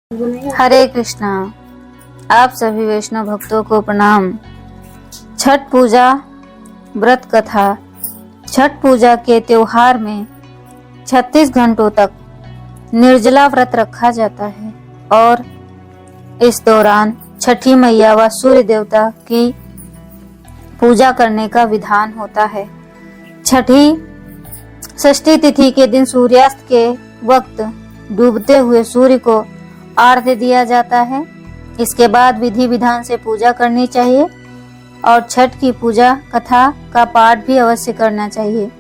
हरे कृष्णा। आप सभी वैष्णव भक्तों को प्रणाम। छठ पूजा व्रत कथा। छठ पूजा के त्योहार में 36 घंटों तक निर्जला व्रत रखा जाता है और इस दौरान छठी मैया व सूर्य देवता की पूजा करने का विधान होता है। छठी षष्ठी तिथि के दिन सूर्यास्त के वक्त डूबते हुए सूर्य को आर्घ्य दिया जाता है। इसके बाद विधि विधान से पूजा करनी चाहिए और छठ की पूजा कथा का पाठ भी अवश्य करना चाहिए।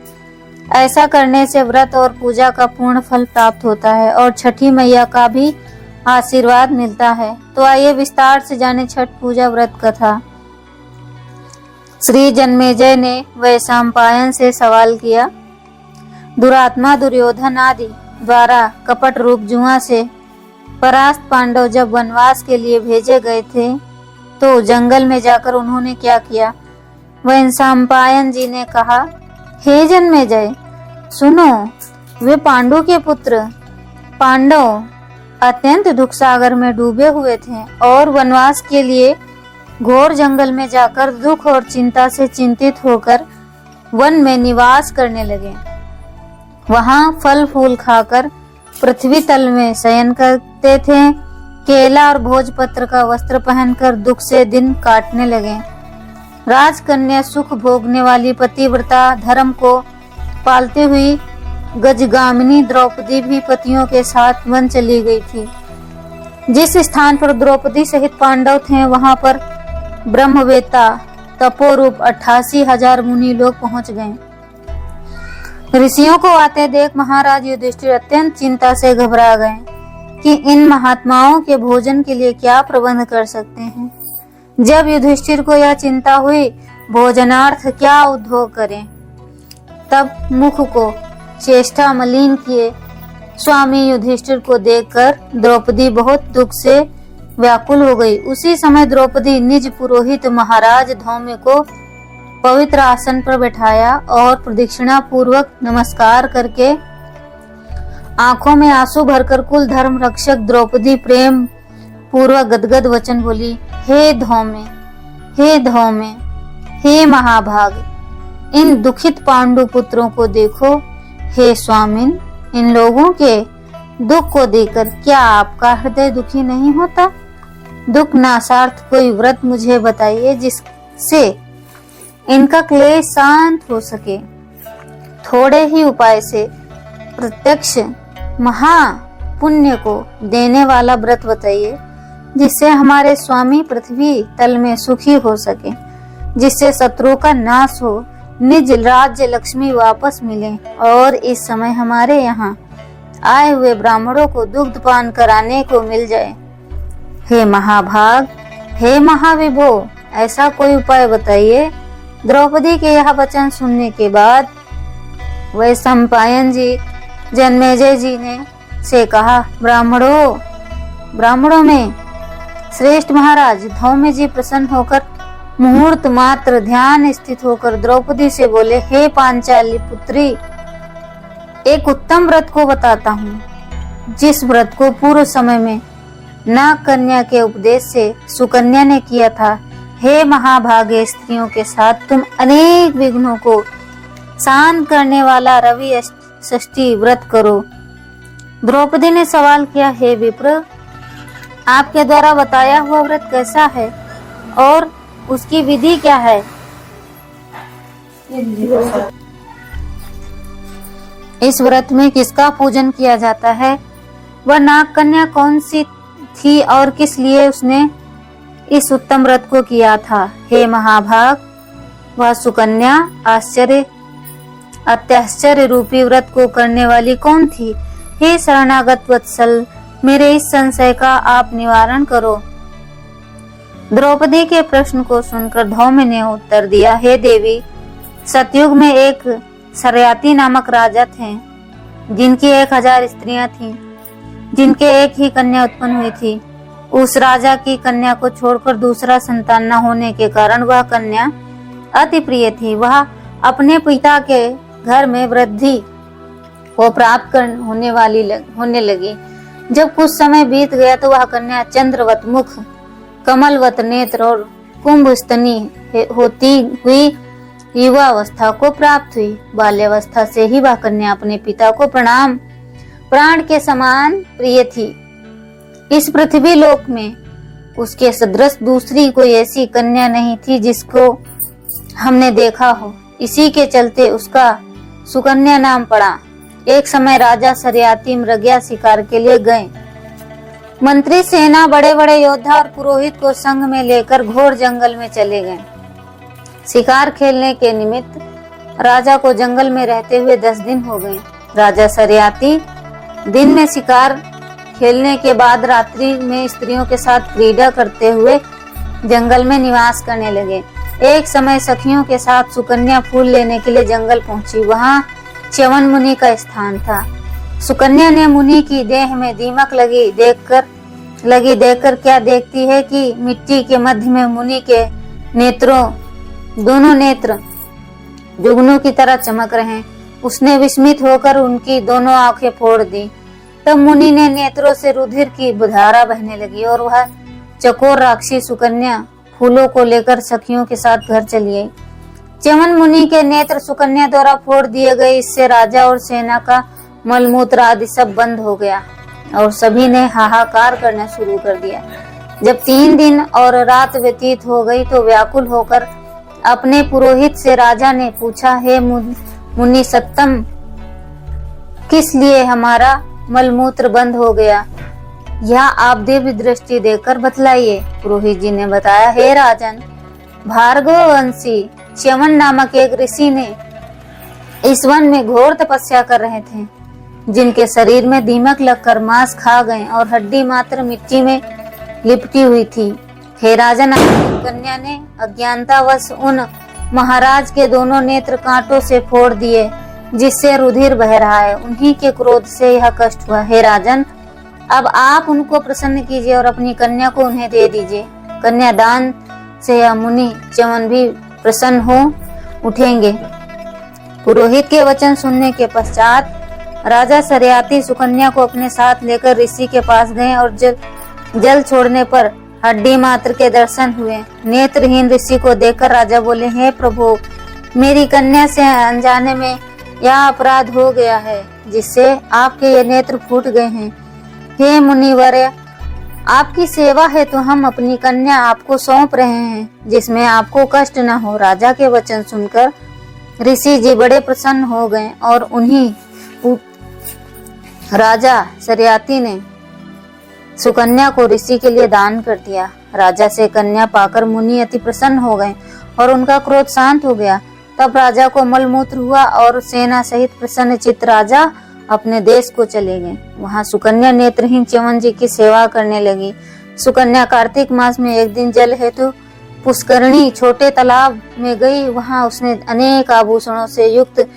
ऐसा करने से व्रत और पूजा का पूर्ण फल प्राप्त होता है और छठी मैया का भी आशीर्वाद मिलता है। तो आइए विस्तार से जाने छठ पूजा व्रत कथा। श्री जन्मेजय ने वैशंपायन से सवाल किया, दुरात्मा दुर्योधन आदि द्वारा कपट रूप जुआ से परास्त पांडव जब वनवास के लिए भेजे गए थे तो जंगल में जाकर उन्होंने क्या किया? वैशंपायन जी ने कहा, हे जन्मेजय सुनो, वे पांडु के पुत्र पांडव अत्यंत दुख सागर में डूबे हुए थे और वनवास के लिए घोर जंगल में जाकर दुख और चिंता से चिंतित होकर वन में निवास करने लगे। वहां फल फूल खाकर पृथ्वी तल में शयन करते थे। केला और भोजपत्र का वस्त्र पहनकर दुख से दिन काटने लगे। राजकन्या सुख भोगने वाली पतिव्रता धर्म को पालती हुई गजगामिनी द्रौपदी भी पतियों के साथ वन चली गई थी। जिस स्थान पर द्रौपदी सहित पांडव थे वहां पर ब्रह्मवेत्ता तपोरूप 88,000 मुनि लोग पहुंच गए। ऋषियों को आते देख महाराज युधिष्ठिर अत्यंत चिंता से घबरा गए कि इन महात्माओं के भोजन के लिए क्या प्रबंध कर सकते हैं। जब युधिष्ठिर को यह चिंता हुई भोजनार्थ क्या उद्योग करें, तब मुख को चेष्टा मलिन किए स्वामी युधिष्ठिर को देखकर द्रौपदी बहुत दुख से व्याकुल हो गई। उसी समय द्रौपदी निज पुरोहित महाराज धौम्य को पवित्र आसन पर बैठाया और प्रदक्षिणा पूर्वक नमस्कार करके आंखों में आंसू भरकर कुल धर्म रक्षक द्रौपदी प्रेम पूर्वक गदगद वचन बोली, हे धौम्य, हे धौम्य, हे महाभाग, इन दुखित पांडु पुत्रों को देखो। हे स्वामिन, इन लोगों के दुख को देखकर क्या आपका हृदय दुखी नहीं होता? दुख नाशार्थ कोई व्रत मुझे बताइए जिससे इनका क्लेश शांत हो सके। थोड़े ही उपाय से प्रत्यक्ष महा पुण्य को देने वाला व्रत बताइए जिससे हमारे स्वामी पृथ्वी तल में सुखी हो सके, जिससे शत्रुओं का नाश हो, निज राज्य लक्ष्मी वापस मिले और इस समय हमारे यहाँ आए हुए ब्राह्मणों को दुग्ध पान कराने को मिल जाए। हे महाभाग, हे महाविभो, ऐसा कोई उपाय बताइए। द्रौपदी के यह वचन सुनने के बाद वैशंपायन जी जन्मेजय जी ने से कहा, ब्राह्मणों में श्रेष्ठ महाराज धौम्य जी प्रसन्न होकर मुहूर्त मात्र ध्यान स्थित होकर द्रौपदी से बोले, हे पांचाली पुत्री, एक उत्तम व्रत को बताता हूँ, जिस व्रत को पूर्व समय में नाग कन्या के उपदेश से सुकन्या ने किया था। हे महाभागे स्त्रियों के साथ तुम अनेक विघ्नों को शांत करने वाला रवि षष्ठी व्रत करो। द्रौपदी ने सवाल किया, हे विप्र, आपके द्वारा बताया हुआ व्रत कैसा है और उसकी विधि क्या है? इस व्रत में किसका पूजन किया जाता है? वह नाग कन्या कौन सी थी और किस लिए उसने इस उत्तम व्रत को किया था? हे महाभाग, वह सुकन्या अत्याश्चर्य रूपी व्रत को करने वाली कौन थी? हे शरणागत वत्सल, मेरे इस संशय का आप निवारण करो। द्रौपदी के प्रश्न को सुनकर धौम्य ने उत्तर दिया, हे देवी, सतयुग में एक सरयाती नामक राजा थे जिनकी 1000 स्त्रियां थीं, जिनके एक ही कन्या उत्पन्न हुई थी। उस राजा की कन्या को छोड़कर दूसरा संतान न होने के कारण वह कन्या अति प्रिय थी। वह अपने पिता के घर में वृद्धि को प्राप्त होने लगी। जब कुछ समय बीत गया तो वह कन्या चंद्रवत मुख, कमलवत नेत्र और कुंभ स्तनी होती हुई युवावस्था को प्राप्त हुई। बाल्यावस्था से ही वह कन्या अपने पिता को प्राण के समान प्रिय थी। इस पृथ्वी लोक में उसके सदृश दूसरी कोई ऐसी कन्या नहीं थी जिसको हमने देखा हो। इसी के चलते उसका सुकन्या नाम पड़ा। एक समय राजा सरियाती मृगया शिकार के लिए गए। मंत्री, सेना, बड़े बड़े योद्धा और पुरोहित को संग में लेकर घोर जंगल में चले गए। शिकार खेलने के निमित्त राजा को जंगल में रहते हुए 10 दिन हो गए। राजा सरियाती दिन में शिकार खेलने के बाद रात्रि में स्त्रियों के साथ क्रीड़ा करते हुए जंगल में निवास करने लगे। एक समय सखियों के साथ सुकन्या फूल लेने के लिए जंगल पहुंची। वहां च्यवन मुनि का स्थान था। सुकन्या ने मुनि की देह में दीमक लगी देखकर क्या देखती है कि मिट्टी के मध्य में मुनि के दोनों नेत्र जुगनू की तरह चमक रहे। उसने विस्मित होकर उनकी दोनों आंखें फोड़ दी। तब मुनि ने नेत्रों से रुधिर की धारा बहने लगी और वह चकोर राक्षसी सुकन्या फूलों को लेकर सखियों के साथ घर चली आई। च्यवन मुनि के नेत्र सुकन्या द्वारा फोड़ दिए गए। इससे राजा और सेना का मलमूत्र आदि सब बंद हो गया और सभी ने हाहाकार करना शुरू कर दिया। जब 3 दिन और रात व्यतीत हो गई तो व्याकुल होकर अपने पुरोहित से राजा ने पूछा, हे मुनि सत्तम, किस लिए हमारा मलमूत्र बंद हो गया? यह आप दिव्य दृष्टि देकर बतलाइए। पुरोहित जी ने बताया, हे राजन, भार्गव वंशी च्यवन नामक एक ऋषि ने इस वन में घोर तपस्या कर रहे थे, जिनके शरीर में दीमक लगकर मांस खा गए और हड्डी मात्र मिट्टी में लिपटी हुई थी। हे राजन, कन्या ने अज्ञानतावश उन महाराज के दोनों नेत्र कांटों से फोड़ दिए, जिससे रुधिर बह रहा है। उन्हीं के क्रोध से यह कष्ट हुआ। हे राजन, अब आप उनको प्रसन्न कीजिए और अपनी कन्या को उन्हें दे दीजिए। कन्यादान से यह मुनि च्यवन भी प्रसन्न हो उठेंगे। पुरोहित के वचन सुनने के पश्चात राजा सरियाती सुकन्या को अपने साथ लेकर ऋषि के पास गए और जल छोड़ने पर हड्डी मात्र के दर्शन हुए। नेत्रहीन ऋषि को देखकर राजा बोले, हे प्रभु, मेरी कन्या से अनजाने में यह अपराध हो गया है, जिससे आपके ये नेत्र फूट गए हैं। हे मुनिवर्य, आपकी सेवा है तो हम अपनी कन्या आपको सौंप रहे हैं, जिसमें आपको कष्ट न हो। राजा के वचन सुनकर ऋषि जी बड़े प्रसन्न हो गए और उन्हीं राजा सरियाती ने सुकन्या को ऋषि के लिए दान कर दिया। राजा से कन्या पाकर मुनि अति प्रसन्न हो गए और उनका क्रोध शांत हो गया। तब राजा को मलमूत्र हुआ और सेना सहित प्रसन्न चित्त राजा अपने देश को चले गए। वहां सुकन्या नेत्रहीन च्यवन जी की सेवा करने लगी। सुकन्या कार्तिक मास में एक दिन जल हेतु पुष्करणी छोटे तालाब में गई। वहां उसने अनेक आभूषणों से युक्त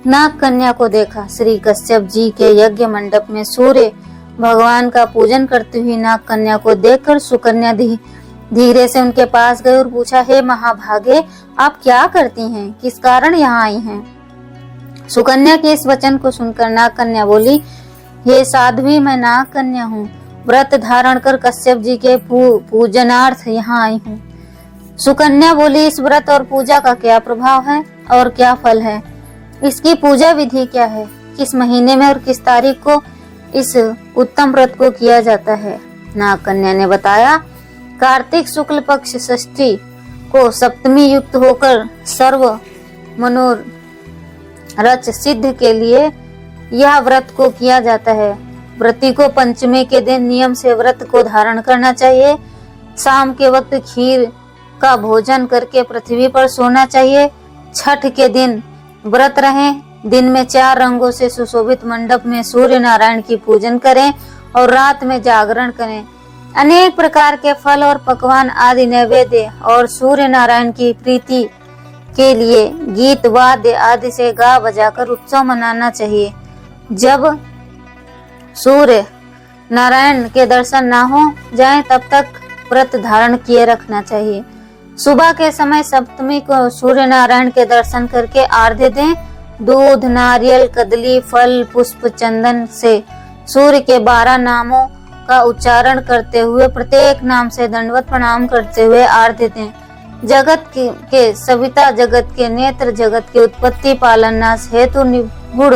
नाग कन्या को देखा। श्री कश्यप जी के यज्ञ मंडप में सूर्य भगवान का पूजन करती हुई नाग कन्या को देखकर सुकन्या धीरे से उनके पास गए और पूछा, हे महाभागे, आप क्या करती हैं? किस कारण यहाँ आई हैं? सुकन्या के इस वचन को सुनकर नाग कन्या बोली, हे साध्वी, मैं नाग कन्या हूँ। व्रत धारण कर कश्यप जी के पूजनार्थ यहाँ आई हूँ। सुकन्या बोली, इस व्रत और पूजा का क्या प्रभाव है और क्या फल है? इसकी पूजा विधि क्या है? किस महीने में और किस तारीख को इस उत्तम व्रत को किया जाता है? नाग कन्या ने बताया, कार्तिक शुक्ल पक्ष षष्ठी को सप्तमी युक्त होकर सर्व मनोरथ सिद्ध के लिए यह व्रत को किया जाता है। व्रती को पंचमी के दिन नियम से व्रत को धारण करना चाहिए। शाम के वक्त खीर का भोजन करके पृथ्वी पर सोना चाहिए। छठ के दिन व्रत रहें। दिन में 4 रंगों से सुशोभित मंडप में सूर्य नारायण की पूजन करें और रात में जागरण करें। अनेक प्रकार के फल और पकवान आदि नैवेद्य और सूर्य नारायण की प्रीति के लिए गीत वाद्य आदि से गा बजाकर उत्सव मनाना चाहिए। जब सूर्य नारायण के दर्शन ना हो जाएं, तब तक व्रत धारण किए रखना चाहिए। सुबह के समय सप्तमी को सूर्य नारायण के दर्शन करके आर्घ्य दें। दूध, नारियल, कदली, फल, पुष्प, चंदन से सूर्य के 12 नामों का उच्चारण करते हुए प्रत्येक नाम से दंडवत प्रणाम करते हुए आरती दें। जगत के सविता, जगत के नेत्र, जगत की उत्पत्ति, पालन, नाश हेतु निगुण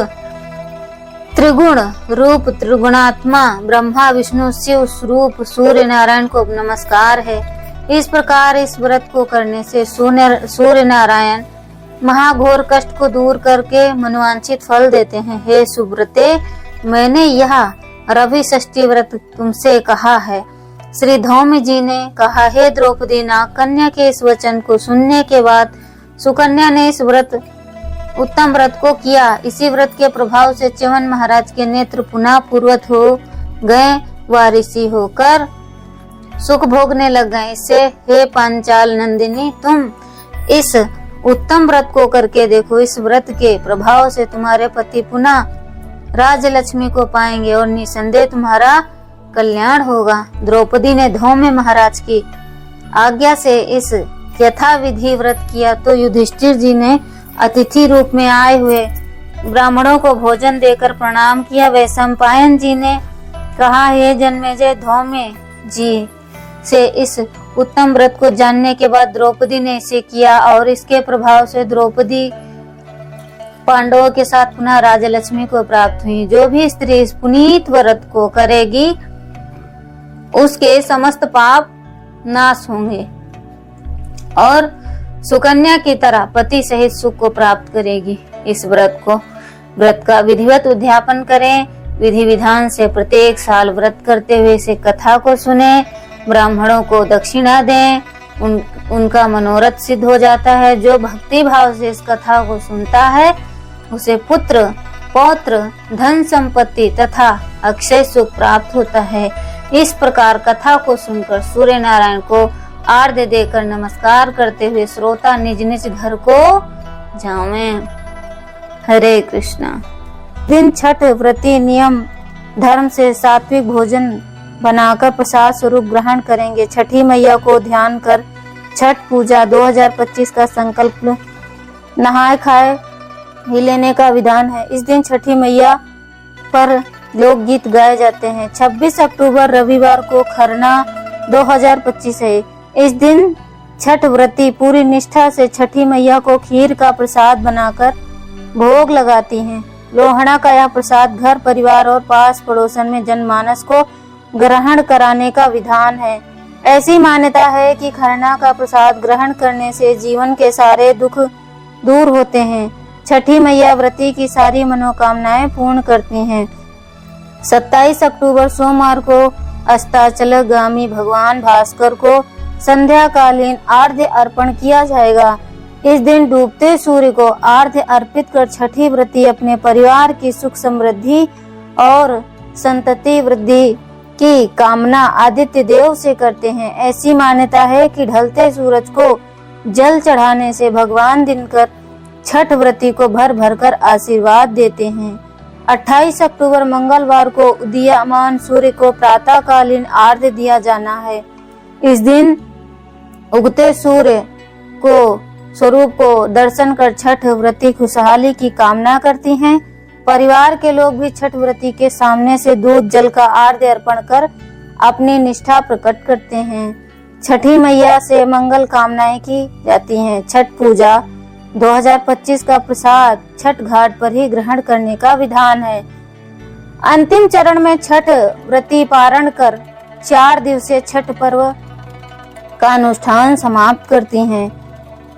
त्रिगुण रूप त्रिगुणात्मा ब्रह्मा विष्णु शिव स्वरूप सूर्य नारायण को नमस्कार है। इस प्रकार इस व्रत को करने से सूर्य नारायण महाघोर कष्ट को दूर करके मनोवांछित फल देते हैं। हे सुव्रते, मैंने यह रवि षष्ठी व्रत तुमसे कहा है। श्री धौम्य जी ने कहा, हे द्रौपदी, नागकन्या के इस वचन को सुनने के बाद सुकन्या ने इस उत्तम व्रत को किया। इसी व्रत के प्रभाव से च्यवन महाराज के नेत्र पुनः पूर्वत हो गए व ऋषि होकर सुख भोगने लग गए। इससे हे पांचाल नंदिनी, तुम इस उत्तम व्रत को करके देखो। इस व्रत के प्रभाव से तुम्हारे पति पुनः राजलक्ष्मी को पाएंगे और निसंदेह तुम्हारा कल्याण होगा। द्रौपदी ने धौम्य महाराज की आज्ञा से इस यथाविधि व्रत किया तो युधिष्ठिर जी ने अतिथि रूप में आए हुए ब्राह्मणों को भोजन देकर प्रणाम किया। वैशंपायन जी ने कहा, हे जन्मेजय, धौम्य जी से इस उत्तम व्रत को जानने के बाद द्रौपदी ने इसे किया और इसके प्रभाव से द्रौपदी पांडवों के साथ पुनः राजलक्ष्मी को प्राप्त हुई। जो भी स्त्री इस पुनीत व्रत को करेगी उसके समस्त पाप नाश होंगे और सुकन्या की तरह पति सहित सुख को प्राप्त करेगी। इस व्रत का विधिवत उद्यापन करें। विधि विधान से प्रत्येक साल व्रत करते हुए इसे कथा को सुने। ब्राह्मणों को दक्षिणा दें, उनका मनोरथ सिद्ध हो जाता है। जो भक्ति भाव से इस कथा को सुनता है उसे पुत्र, पौत्र, धन संपत्ति तथा अक्षय सुख प्राप्त होता है। इस प्रकार कथा को सुनकर सूर्य नारायण को आर्घ्य देकर नमस्कार करते हुए श्रोता निज निज घर को जावें। हरे कृष्णा। दिन छठ व्रती नियम धर्म से सात्विक भोजन बनाकर प्रसाद स्वरूप ग्रहण करेंगे। छठी मैया को ध्यान कर छठ पूजा 2025 का संकल्प नहाए खाए ही लेने का विधान है। इस दिन छठी मैया पर लोकगीत गाए जाते हैं। 26 अक्टूबर रविवार को खरना 2025 है। इस दिन छठ व्रती पूरी निष्ठा से छठी मैया को खीर का प्रसाद बनाकर भोग लगाती हैं। लोहड़ा का यह प्रसाद घर परिवार और पास पड़ोसन में जनमानस को ग्रहण कराने का विधान है। ऐसी मान्यता है कि खरना का प्रसाद ग्रहण करने से जीवन के सारे दुख दूर होते हैं। छठी मैया व्रती की सारी मनोकामनाएं पूर्ण करती हैं। 27 अक्टूबर सोमवार को अस्ताचलगामी भगवान भास्कर को संध्याकालीन आर्घ्य अर्पण किया जाएगा। इस दिन डूबते सूर्य को आर्घ्य अर्पित कर छठी व्रती अपने परिवार की सुख समृद्धि और संतति वृद्धि की कामना आदित्य देव से करते हैं। ऐसी मान्यता है कि ढलते सूरज को जल चढ़ाने से भगवान दिनकर छठ व्रती को भर भर कर आशीर्वाद देते हैं। 28 अक्टूबर मंगलवार को उदीयमान सूर्य को प्रातःकालीन आर्घ्य दिया जाना है। इस दिन उगते सूर्य को स्वरूप को दर्शन कर छठ व्रती खुशहाली की कामना करती हैं। परिवार के लोग भी छठ व्रती के सामने से दूध जल का आर्घ्य अर्पण कर अपनी निष्ठा प्रकट करते हैं। छठी मैया से मंगल कामनाएं की जाती हैं। छठ पूजा 2025 का प्रसाद छठ घाट पर ही ग्रहण करने का विधान है। अंतिम चरण में छठ व्रती पारण कर 4 दिवसीय छठ पर्व का अनुष्ठान समाप्त करती हैं।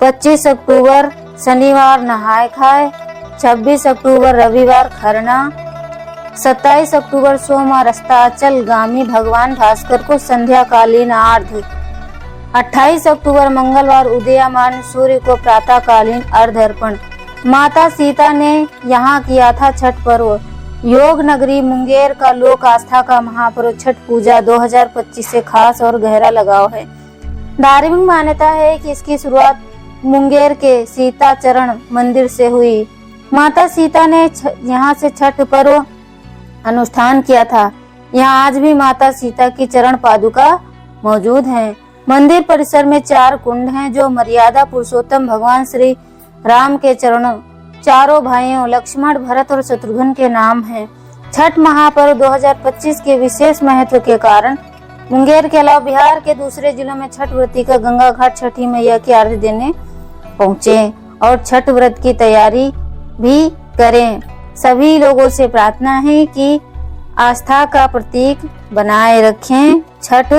25 अक्टूबर शनिवार नहाए खाए, 26 अक्टूबर रविवार खरना, 27 अक्टूबर सोमवार अस्ताचलगामी भगवान भास्कर को संध्याकालीन आर्घ्य, 28 अक्टूबर मंगलवार उदीयमान सूर्य को प्रातःकालीन अर्घ्य अर्पण। माता सीता ने यहाँ किया था छठ पर्व। योग नगरी मुंगेर का लोक आस्था का महापर्व छठ पूजा 2025 से खास और गहरा लगाव है। धार्मिक मान्यता है कि इसकी शुरुआत मुंगेर के सीता चरण मंदिर से हुई। माता सीता ने यहाँ से छठ पर्व अनुष्ठान किया था। यहाँ आज भी माता सीता की चरण पादुका मौजूद हैं। मंदिर परिसर में 4 कुंड हैं जो मर्यादा पुरुषोत्तम भगवान श्री राम के चरणों, चारों भाइयों लक्ष्मण, भरत और शत्रुघ्न के नाम हैं। छठ महापर्व 2025 के विशेष महत्व के कारण मुंगेर के अलावा बिहार के दूसरे जिलों में छठ व्रती का गंगा घाट छठी मैया की आरती देने पहुँचे और छठ व्रत की तैयारी भी करें। सभी लोगों से प्रार्थना है कि आस्था का प्रतीक बनाए रखें। छठ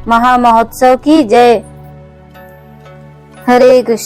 महामहोत्सव की जय। हरे कृष्ण।